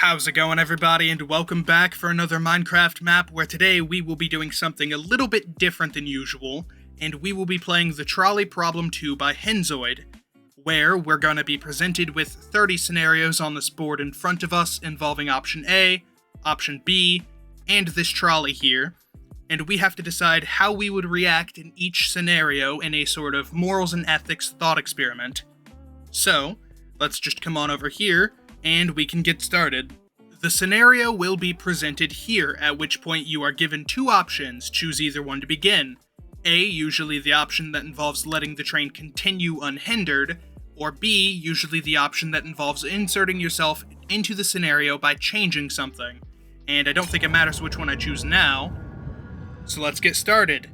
How's it going, everybody, and welcome back for another Minecraft map, where today we will be doing something a little bit different than usual, and we will be playing the Trolley Problem 2 by Henzoid, where we're going to be presented with 30 scenarios on this board in front of us involving option A, option B, and this trolley here, and we have to decide how we would react in each scenario in a sort of morals and ethics thought experiment. So, let's just come on over here, and we can get started. The scenario will be presented here, at which point you are given two options. Choose either one to begin. A, usually the option that involves letting the train continue unhindered, or B, usually the option that involves inserting yourself into the scenario by changing something. And I don't think it matters which one I choose now, so let's get started.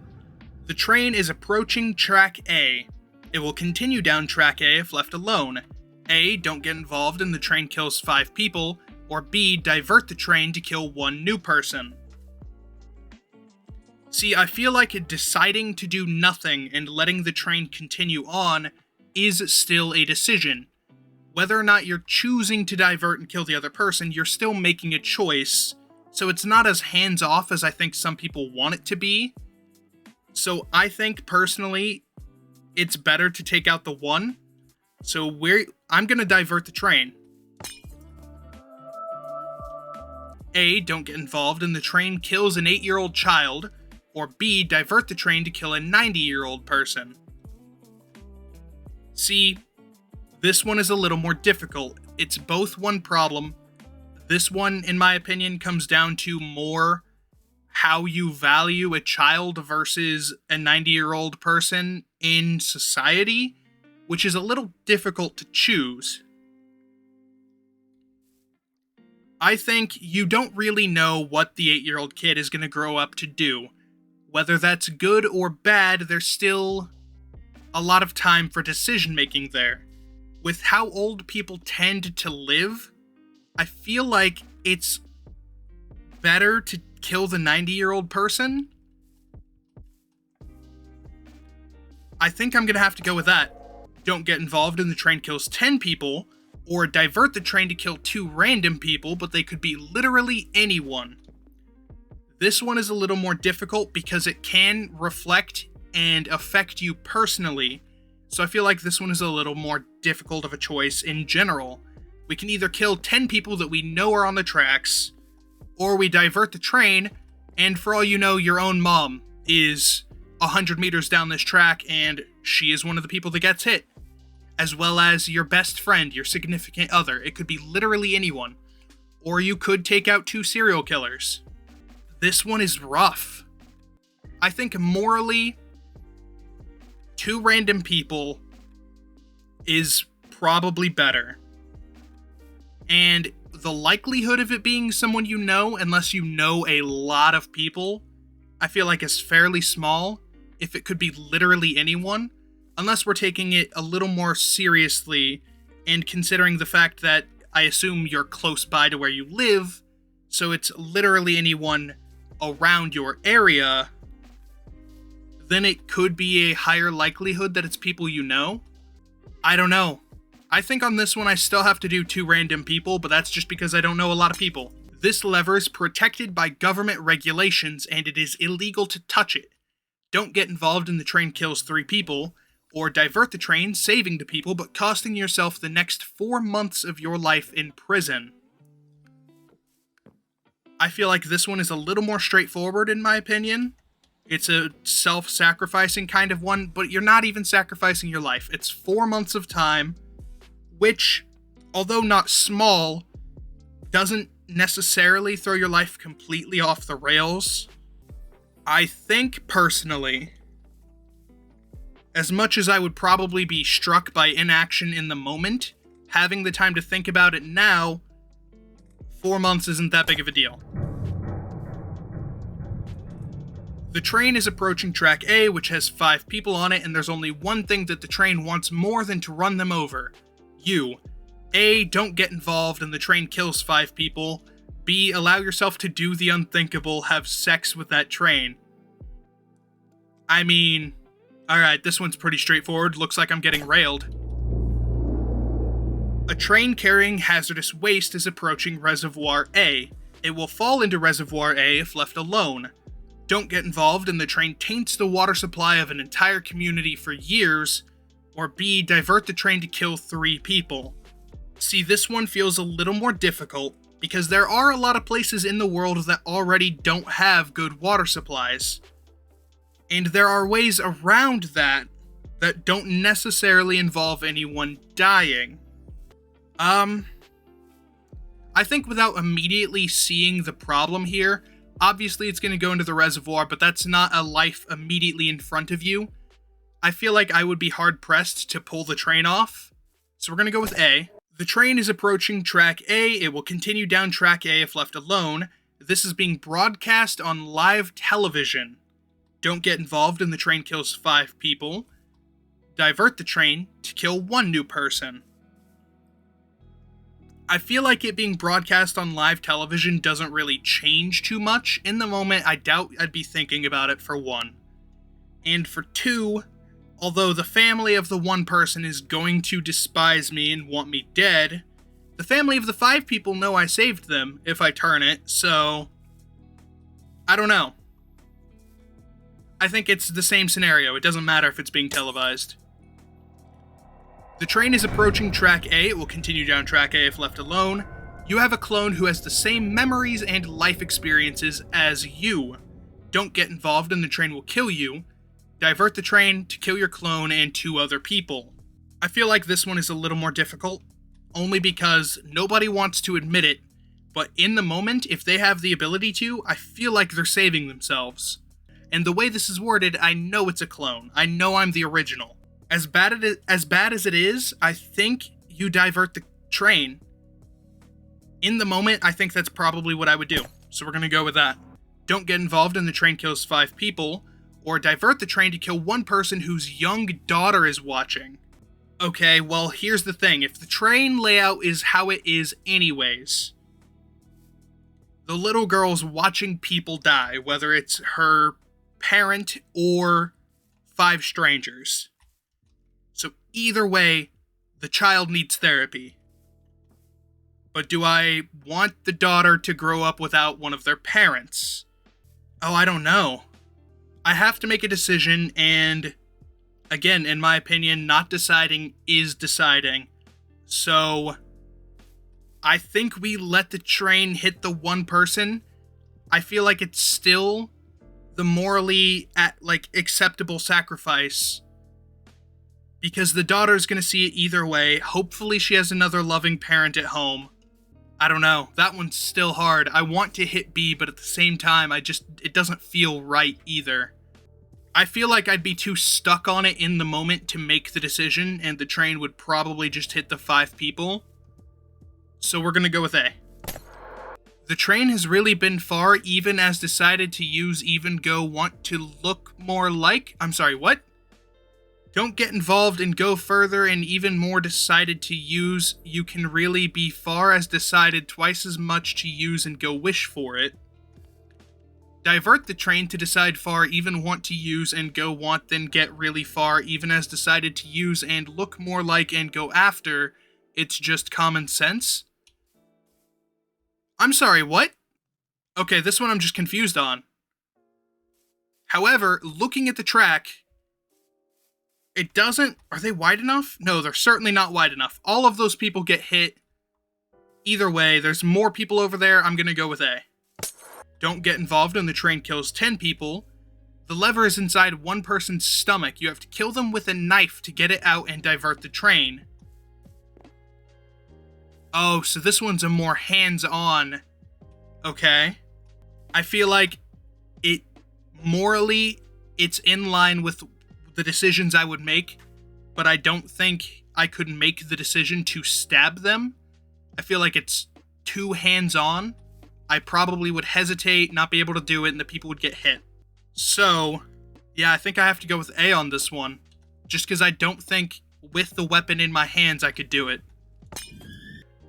The train is approaching track A. It will continue down track A if left alone. A, don't get involved and the train kills 5 people, or B, divert the train to kill 1 new person. See, I feel like deciding to do nothing and letting the train continue on is still a decision. Whether or not you're choosing to divert and kill the other person, you're still making a choice, so it's not as hands-off as I think some people want it to be. So I think, personally, it's better to take out the 1. So I'm gonna divert the train. A, don't get involved and the train kills an 8-year-old child, or B, divert the train to kill a 90-year-old person. See, this one is a little more difficult. It's both one problem. This one, in my opinion, comes down to more how you value a child versus a 90-year-old person in society, which is a little difficult to choose. I think you don't really know what the 8-year-old kid is going to grow up to do. Whether that's good or bad, there's still a lot of time for decision-making there. With how old people tend to live, I feel like it's better to kill the 90-year-old person. I think I'm going to have to go with that. Don't get involved and the train kills 10 people, or divert the train to kill 2 random people, but they could be literally anyone. This one is a little more difficult because it can reflect and affect you personally, so I feel like this one is a little more difficult of a choice in general. We can either kill 10 people that we know are on the tracks, or we divert the train, and for all you know, your own mom is 100 meters down this track, and she is one of the people that gets hit. As well as your best friend, your significant other. It could be literally anyone. Or you could take out 2 serial killers. This one is rough. I think morally, 2 random people is probably better. And the likelihood of it being someone you know, unless you know a lot of people, I feel like is fairly small. If it could be literally anyone. Unless we're taking it a little more seriously and considering the fact that I assume you're close by to where you live, so it's literally anyone around your area, then it could be a higher likelihood that it's people you know. I don't know. I think on this one I still have to do 2 random people, but that's just because I don't know a lot of people. This lever is protected by government regulations and it is illegal to touch it. Don't get involved and the train kills 3 people, or divert the train, saving the people, but costing yourself the next 4 months of your life in prison. I feel like this one is a little more straightforward in my opinion. It's a self-sacrificing kind of one, but you're not even sacrificing your life. It's 4 months of time, which, although not small, doesn't necessarily throw your life completely off the rails. I think, personally, as much as I would probably be struck by inaction in the moment, having the time to think about it now, 4 months isn't that big of a deal. The train is approaching track A, which has 5 people on it, and there's only one thing that the train wants more than to run them over. You. A, don't get involved and the train kills 5 people. B, allow yourself to do the unthinkable, have sex with that train. I mean, alright, this one's pretty straightforward. Looks like I'm getting railed. A train carrying hazardous waste is approaching Reservoir A. It will fall into Reservoir A if left alone. Don't get involved and the train taints the water supply of an entire community for years. Or B, divert the train to kill 3 people. See, this one feels a little more difficult because there are a lot of places in the world that already don't have good water supplies. And there are ways around that don't necessarily involve anyone dying. I think without immediately seeing the problem here, obviously it's going to go into the reservoir, but that's not a life immediately in front of you. I feel like I would be hard-pressed to pull the train off. So we're going to go with A. The train is approaching track A. It will continue down track A if left alone. This is being broadcast on live television. Don't get involved and the train kills 5 people. Divert the train to kill 1 new person. I feel like it being broadcast on live television doesn't really change too much. In the moment, I doubt I'd be thinking about it for 1. And for 2, although the family of the 1 person is going to despise me and want me dead, the family of the 5 people know I saved them if I turn it, so I don't know. I think it's the same scenario. It doesn't matter if it's being televised. The train is approaching track A. It will continue down track A if left alone. You have a clone who has the same memories and life experiences as you. Don't get involved and the train will kill you. Divert the train to kill your clone and 2 other people. I feel like this one is a little more difficult, only because nobody wants to admit it, but in the moment, if they have the ability to, I feel like they're saving themselves. And the way this is worded, I know it's a clone. I know I'm the original. As bad as it is, I think you divert the train. In the moment, I think that's probably what I would do. So we're going to go with that. Don't get involved and the train kills 5 people. Or divert the train to kill 1 person whose young daughter is watching. Okay, well, here's the thing. If the train layout is how it is anyways, the little girl's watching people die, whether it's her parent or 5 strangers. So either way, the child needs therapy. But do I want the daughter to grow up without one of their parents? Oh, I don't know. I have to make a decision, and again, in my opinion, not deciding is deciding. So I think we let the train hit the 1 person. I feel like it's still the morally acceptable sacrifice, because the daughter's going to see it either way. Hopefully she has another loving parent at home. I don't know. That one's still hard. I want to hit B, but at the same time, it doesn't feel right either. I feel like I'd be too stuck on it in the moment to make the decision, and the train would probably just hit the 5 people. So we're going to go with A. The train has really been far, even as decided to use even go want to look more like... I'm sorry, what? Don't get involved and go further and even more decided to use. You can really be far as decided twice as much to use and go wish for it. Divert the train to decide far, even want to use and go want, then get really far, even as decided to use and look more like and go after. It's just common sense. I'm sorry, what? Okay, this one I'm just confused on. However, looking at the track, it doesn't... Are they wide enough? No, they're certainly not wide enough. All of those people get hit. Either way, there's more people over there. I'm gonna go with A. Don't get involved and the train kills 10 people. The lever is inside 1 person's stomach. You have to kill them with a knife to get it out and divert the train. Oh, so this one's a more hands-on. Okay. I feel like morally, it's in line with the decisions I would make, but I don't think I could make the decision to stab them. I feel like it's too hands-on. I probably would hesitate, not be able to do it, and the people would get hit. So, yeah, I think I have to go with A on this one, just because I don't think with the weapon in my hands I could do it.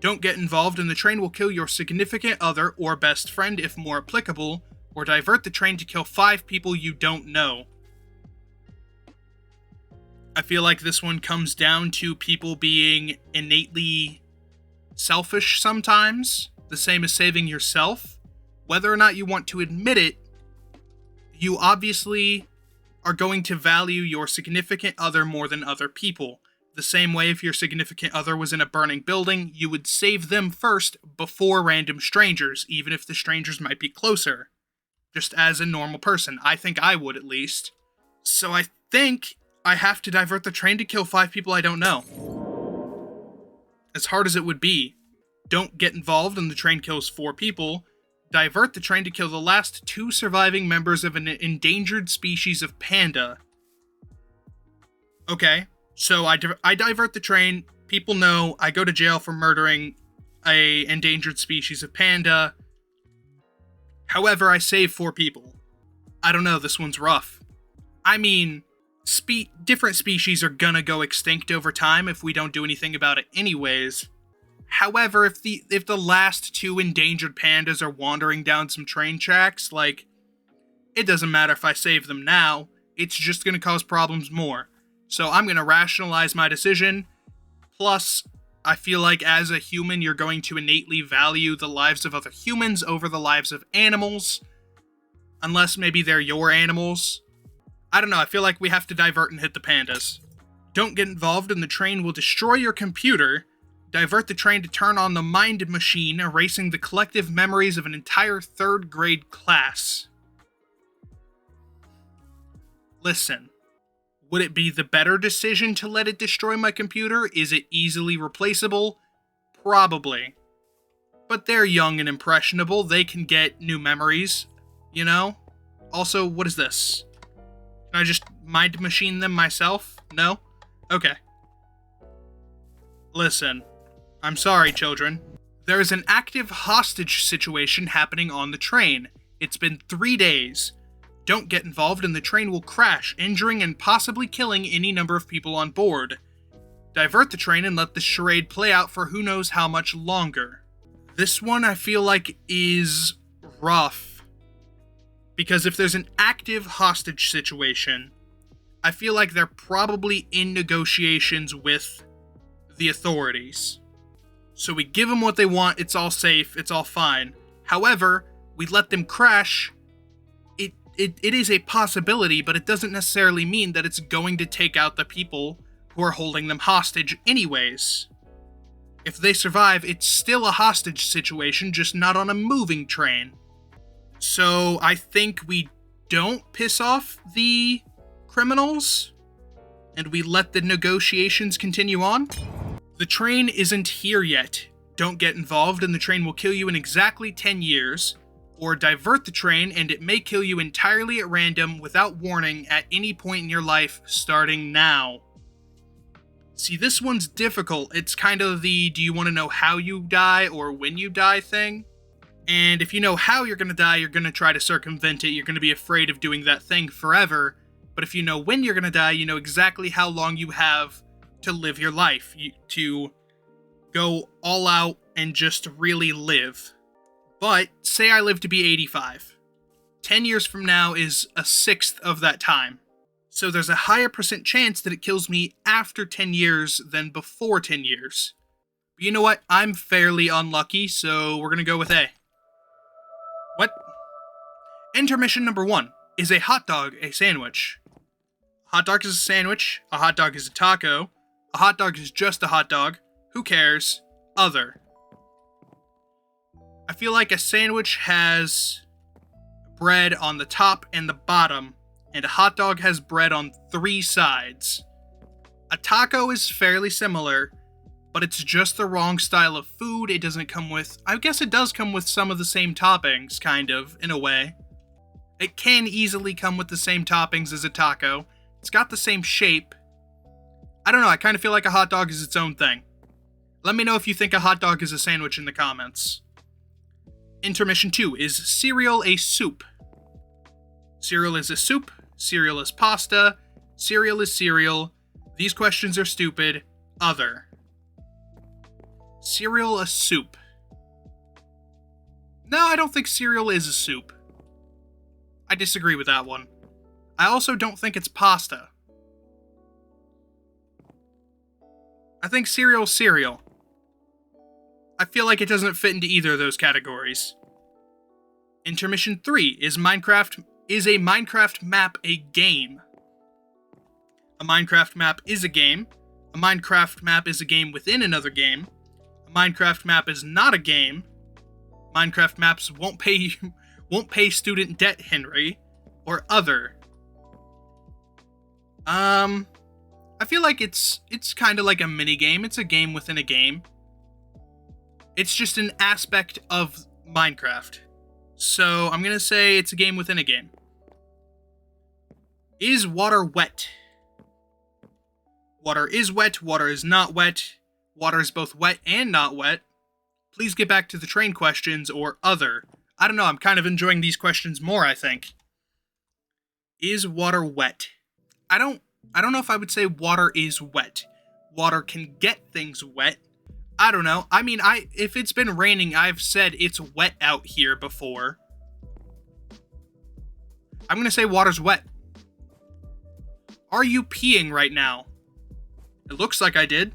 Don't get involved and the train will kill your significant other or best friend if more applicable, or divert the train to kill 5 people you don't know. I feel like this one comes down to people being innately selfish sometimes, the same as saving yourself. Whether or not you want to admit it, you obviously are going to value your significant other more than other people. The same way if your significant other was in a burning building, you would save them first before random strangers, even if the strangers might be closer. Just as a normal person. I think I would, at least. So I think I have to divert the train to kill 5 people I don't know. As hard as it would be, don't get involved and the train kills 4 people. Divert the train to kill the last 2 surviving members of an endangered species of panda. Okay, so I divert the train. People know I go to jail for murdering a endangered species of panda. However, I save 4 people. I don't know, this one's rough. I mean, different species are gonna go extinct over time if we don't do anything about it anyways. However, if the last 2 endangered pandas are wandering down some train tracks, like, it doesn't matter if I save them now, it's just gonna cause problems more. So I'm gonna rationalize my decision. Plus, I feel like as a human, you're going to innately value the lives of other humans over the lives of animals. Unless maybe they're your animals. I don't know, I feel like we have to divert and hit the pandas. Don't get involved and the train will destroy your computer. Divert the train to turn on the mind machine, erasing the collective memories of an entire 3rd grade class. Listen. Would it be the better decision to let it destroy my computer? Is it easily replaceable? Probably. But they're young and impressionable. They can get new memories, you know? Also, what is this? Can I just mind machine them myself? No? Okay. Listen. I'm sorry, children. There is an active hostage situation happening on the train. It's been 3 days. Don't get involved and the train will crash, injuring and possibly killing any number of people on board. Divert the train and let the charade play out for who knows how much longer. This one I feel like is rough. Because if there's an active hostage situation, I feel like they're probably in negotiations with the authorities. So we give them what they want, it's all safe, it's all fine. However, we let them crash. It is a possibility, but it doesn't necessarily mean that it's going to take out the people who are holding them hostage anyways. If they survive, it's still a hostage situation, just not on a moving train. So I think we don't piss off the criminals, and we let the negotiations continue on. The train isn't here yet. Don't get involved and the train will kill you in exactly 10 years. Or divert the train and it may kill you entirely at random without warning at any point in your life starting now. See, this one's difficult. It's kind of the do you want to know how you die or when you die thing. And if you know how you're going to die, you're going to try to circumvent it. You're going to be afraid of doing that thing forever. But if you know when you're going to die, you know exactly how long you have to live your life. To go all out and just really live. But, say I live to be 85. 10 years from now is a 1/6 of that time. So there's a higher % chance that it kills me after 10 years than before 10 years. But you know what? I'm fairly unlucky, so we're gonna go with A. What? Intermission number 1. Is a hot dog a sandwich? A hot dog is a sandwich. A hot dog is a taco. A hot dog is just a hot dog. Who cares? Other. I feel like a sandwich has bread on the top and the bottom, and a hot dog has bread on 3 sides. A taco is fairly similar, but it's just the wrong style of food. It doesn't come with... I guess it does come with some of the same toppings, kind of, in a way. It can easily come with the same toppings as a taco. It's got the same shape. I don't know, I kind of feel like a hot dog is its own thing. Let me know if you think a hot dog is a sandwich in the comments. Intermission 2. Is cereal a soup? Cereal is a soup. Cereal is pasta. Cereal is cereal. These questions are stupid. Other. Cereal a soup? No, I don't think cereal is a soup. I disagree with that one. I also don't think it's pasta. I think cereal's cereal. I feel like it doesn't fit into either of those categories. Intermission 3. Is a Minecraft map a game? A Minecraft map is a game. A Minecraft map is a game within another game. A Minecraft map is not a game. Minecraft maps won't pay student debt, Henry. Or other. I feel like it's kind of like a mini game. It's a game within a game. It's just an aspect of Minecraft. So I'm gonna say it's a game within a game. Is water wet? Water is wet, water is not wet. Water is both wet and not wet. Please get back to the train questions or other. I don't know, I'm kind of enjoying these questions more, I think. Is water wet? I don't know if I would say water is wet. Water can get things wet. I don't know. I mean, if it's been raining, I've said it's wet out here before. I'm gonna say water's wet. Are you peeing right now? It looks like I did.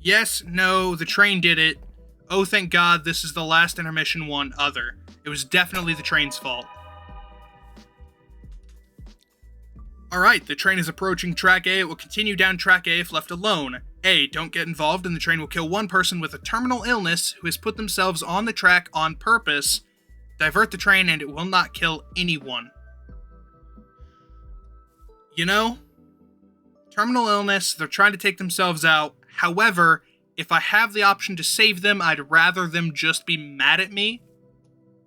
Yes, no, the train did it. Oh, thank God, this is the last intermission one, other. It was definitely the train's fault. Alright, the train is approaching track A. It will continue down track A if left alone. A, don't get involved and the train will kill one person with a terminal illness who has put themselves on the track on purpose. Divert the train and it will not kill anyone. You know, terminal illness, they're trying to take themselves out. However, if I have the option to save them, I'd rather them just be mad at me.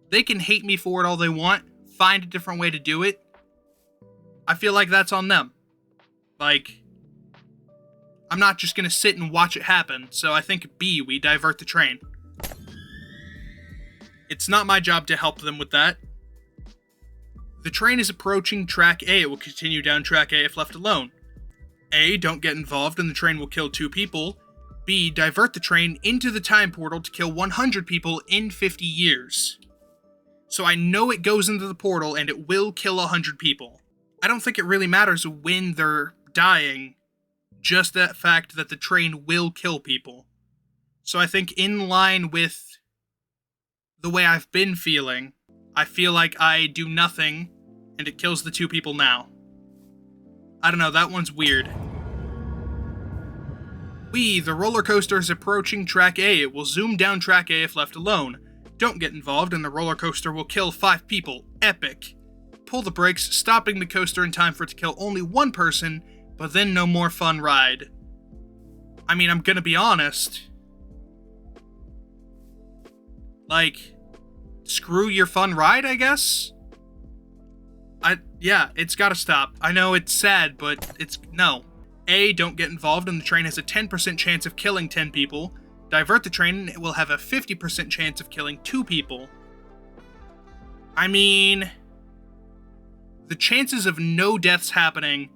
They can hate me for it all they want, find a different way to do it. I feel like that's on them. Like, I'm not just gonna sit and watch it happen, so I think B, we divert the train. It's not my job to help them with that. The train is approaching track A. It will continue down track A if left alone. A, don't get involved and the train will kill 2 people. B, divert the train into the time portal to kill 100 people in 50 years. So I know it goes into the portal and it will kill 100 people. I don't think it really matters when they're dying, just that fact that the train will kill people. So I think in line with the way I've been feeling, I feel like I do nothing and it kills the 2 people now. I don't know, that one's weird. The roller coaster is approaching track A. It will zoom down track A if left alone. Don't get involved and the roller coaster will kill 5 people. Epic. Pull the brakes, stopping the coaster in time for it to kill only 1 person, but then no more fun ride. I mean, I'm gonna be honest. Like, screw your fun ride, I guess? Yeah, it's gotta stop. I know it's sad, but no. A, don't get involved and the train has a 10% chance of killing 10 people. Divert the train and it will have a 50% chance of killing 2 people. I mean, the chances of no deaths happening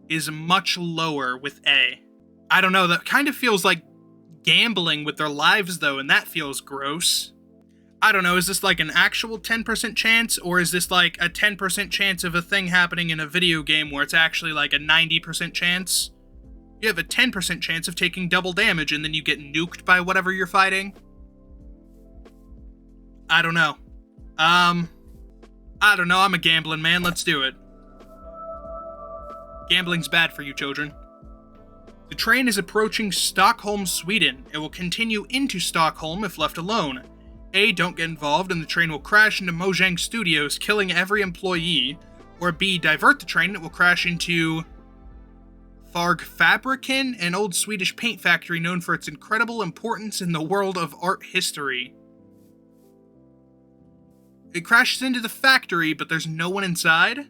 is much lower with A. I don't know, that kind of feels like gambling with their lives though, and that feels gross. I don't know, is this like an actual 10% chance, or is this like a 10% chance of a thing happening in a video game where it's actually like a 90% chance? You have a 10% chance of taking double damage and then you get nuked by whatever you're fighting? I don't know. I don't know, I'm a gambling man, let's do it. Gambling's bad for you children. The train is approaching Stockholm, Sweden. It will continue into Stockholm if left alone. A, don't get involved and the train will crash into Mojang Studios, killing every employee. Or B, divert the train and it will crash into Fargfabriken, an old Swedish paint factory known for its incredible importance in the world of art history. It crashes into the factory, but there's no one inside?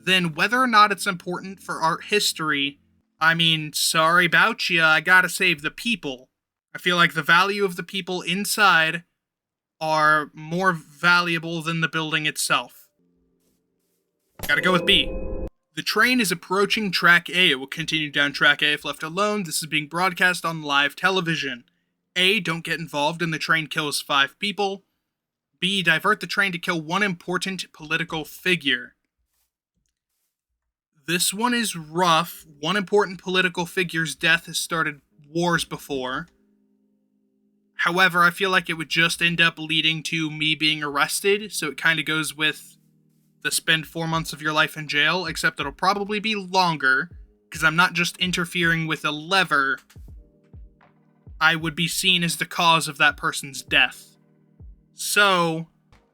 Then whether or not it's important for art history, I mean, sorry about ya, I gotta save the people. I feel like the value of the people inside are more valuable than the building itself. Gotta go with B. The train is approaching track A. It will continue down track A if left alone. This is being broadcast on live television. A, don't get involved and the train kills 5 people. B, divert the train to kill 1 important political figure. This one is rough. 1 important political figure's death has started wars before. However, I feel like it would just end up leading to me being arrested, so it kind of goes with the spend 4 months of your life in jail, except it'll probably be longer, because I'm not just interfering with a lever. I would be seen as the cause of that person's death. So,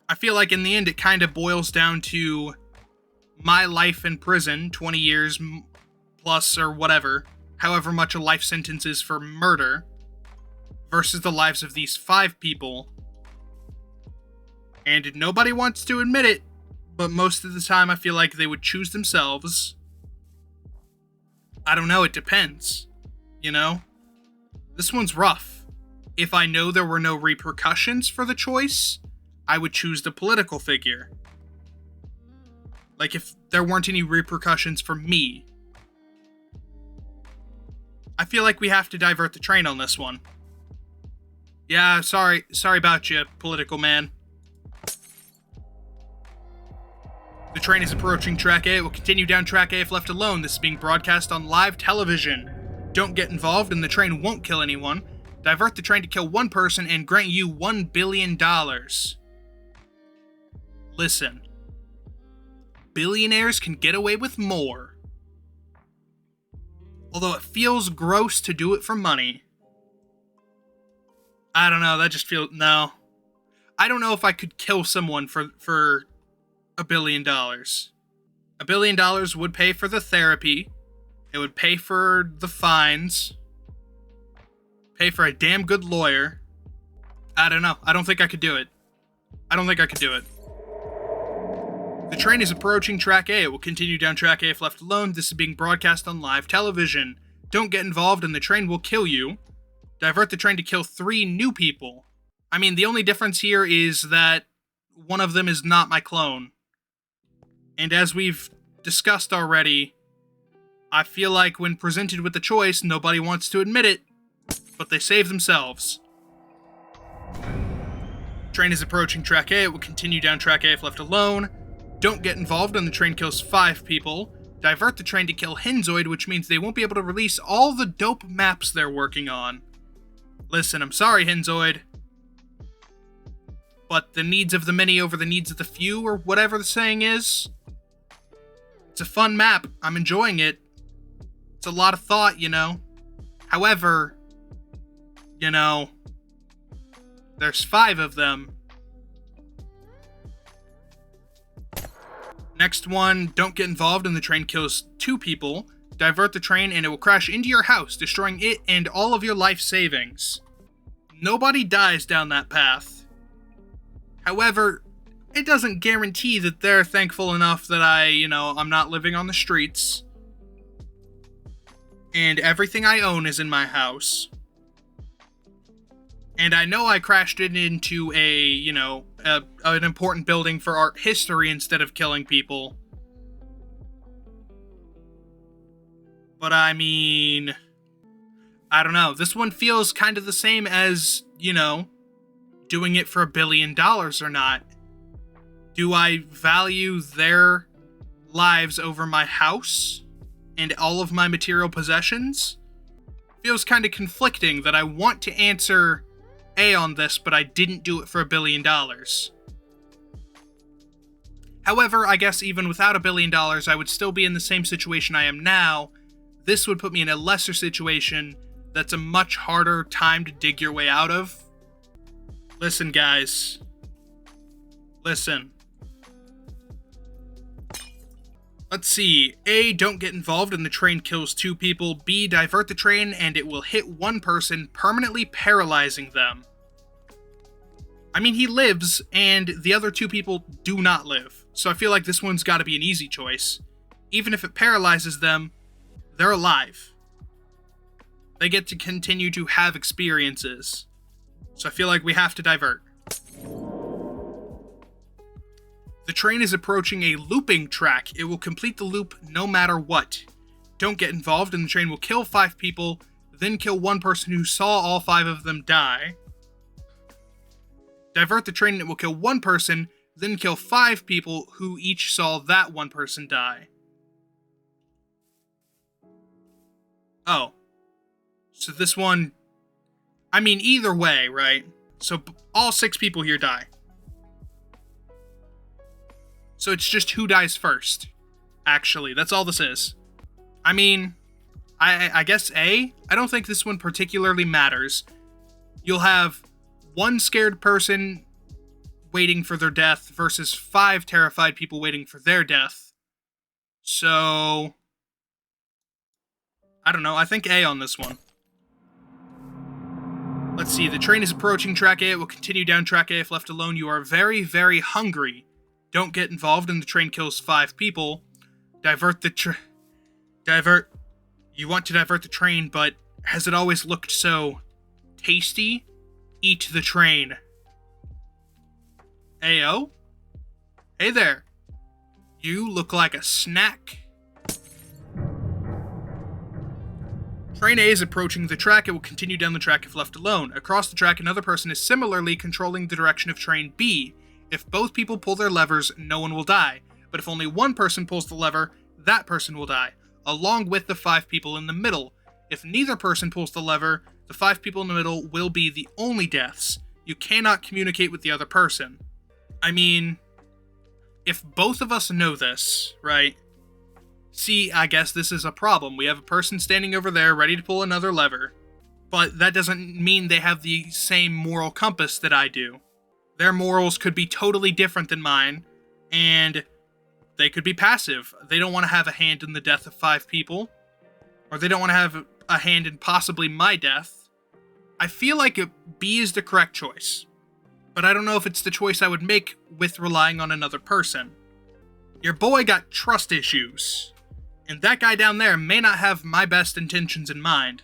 I feel like in the end it kind of boils down to my life in prison, 20 years plus or whatever, however much a life sentence is for murder, versus the lives of these 5 people. And nobody wants to admit it, but most of the time I feel like they would choose themselves. I don't know, it depends. You know? This one's rough. If I know there were no repercussions for the choice, I would choose the political figure. Like if there weren't any repercussions for me. I feel like we have to divert the train on this one. Yeah, sorry about you, political man. The train is approaching track A. It will continue down track A if left alone. This is being broadcast on live television. Don't get involved and the train won't kill anyone. Divert the train to kill one person and grant you $1 billion. Listen. Billionaires can get away with more. Although it feels gross to do it for money. I don't know, that just feels... No. I don't know if I could kill someone for $1 billion. $1 billion would pay for the therapy. It would pay for the fines. Pay for a damn good lawyer. I don't know. I don't think I could do it. The train is approaching track A. It will continue down track A if left alone. This is being broadcast on live television. Don't get involved and the train will kill you. Divert the train to kill 3 new people. I mean, the only difference here is that one of them is not my clone. And as we've discussed already, I feel like when presented with the choice, nobody wants to admit it, but they save themselves. Train is approaching track A. It will continue down track A if left alone. Don't get involved and the train kills 5 people. Divert the train to kill Henzoid, which means they won't be able to release all the dope maps they're working on. Listen, I'm sorry, Henzoid. But the needs of the many over the needs of the few, or whatever the saying is. It's a fun map. I'm enjoying it. It's a lot of thought, you know. However, you know, there's 5 of them. Next one, don't get involved and the train kills 2 people. Divert the train and it will crash into your house, destroying it and all of your life savings. Nobody dies down that path. However, it doesn't guarantee that they're thankful enough that I'm not living on the streets. And everything I own is in my house. And I know I crashed it into an important building for art history instead of killing people. But I mean, I don't know. This one feels kind of the same as, doing it for $1 billion or not. Do I value their lives over my house and all of my material possessions? Feels kind of conflicting that I want to answer A on this, but I didn't do it for $1 billion. However, I guess even without $1 billion, I would still be in the same situation I am now. This would put me in a lesser situation that's a much harder time to dig your way out of. Listen, guys. Listen. Let's see. A, don't get involved and the train kills 2 people. B, divert the train and it will hit 1 person, permanently paralyzing them. I mean, he lives, and the other 2 people do not live. So I feel like this one's gotta be an easy choice. Even if it paralyzes them, they're alive. They get to continue to have experiences. So I feel like we have to divert. The train is approaching a looping track. It will complete the loop no matter what. Don't get involved and the train will kill 5 people, then kill 1 person who saw all 5 of them die. Divert the train and it will kill 1 person, then kill 5 people who each saw that 1 person die. Oh. So this one I mean, either way, right? So all 6 people here die. So it's just who dies first. Actually, that's all this is. I mean, I guess A? I don't think this one particularly matters. You'll have 1 scared person waiting for their death versus 5 terrified people waiting for their death. So, I don't know, I think A on this one. Let's see, the train is approaching track A. It will continue down track A if left alone. You are very, very hungry. Don't get involved and the train kills 5 people. You want to divert the train, but has it always looked so tasty? Eat the train. Ayo? Hey there. You look like a snack. Train A is approaching the track. It will continue down the track if left alone. Across the track, another person is similarly controlling the direction of train B. If both people pull their levers, no one will die. But if only one person pulls the lever, that person will die, along with the 5 people in the middle. If neither person pulls the lever, the 5 people in the middle will be the only deaths. You cannot communicate with the other person. I mean, if both of us know this, right? See, I guess this is a problem. We have a person standing over there ready to pull another lever, but that doesn't mean they have the same moral compass that I do. Their morals could be totally different than mine, and they could be passive. They don't want to have a hand in the death of 5 people, or they don't want to have a hand in possibly my death. I feel like B is the correct choice, but I don't know if it's the choice I would make with relying on another person. Your boy got trust issues, and that guy down there may not have my best intentions in mind.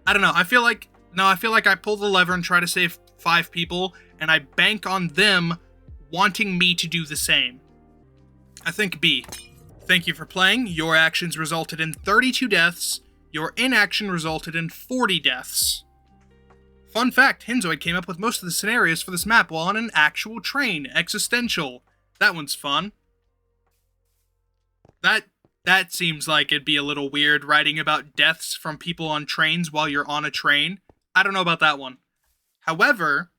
I don't know, I feel like I pull the lever and try to save 5 people, and I bank on them wanting me to do the same. I think B. Thank you for playing. Your actions resulted in 32 deaths. Your inaction resulted in 40 deaths. Fun fact, Hinzoid came up with most of the scenarios for this map while on an actual train. Existential. That one's fun. That seems like it'd be a little weird, writing about deaths from people on trains while you're on a train. I don't know about that one. However,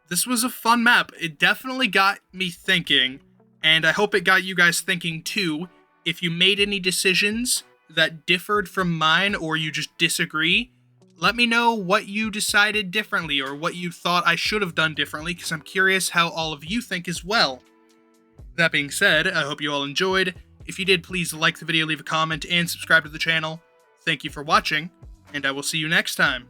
this was a fun map. It definitely got me thinking, and I hope it got you guys thinking too. If you made any decisions that differed from mine or you just disagree, let me know what you decided differently or what you thought I should have done differently, because I'm curious how all of you think as well. That being said, I hope you all enjoyed. If you did, please like the video, leave a comment, and subscribe to the channel. Thank you for watching, and I will see you next time.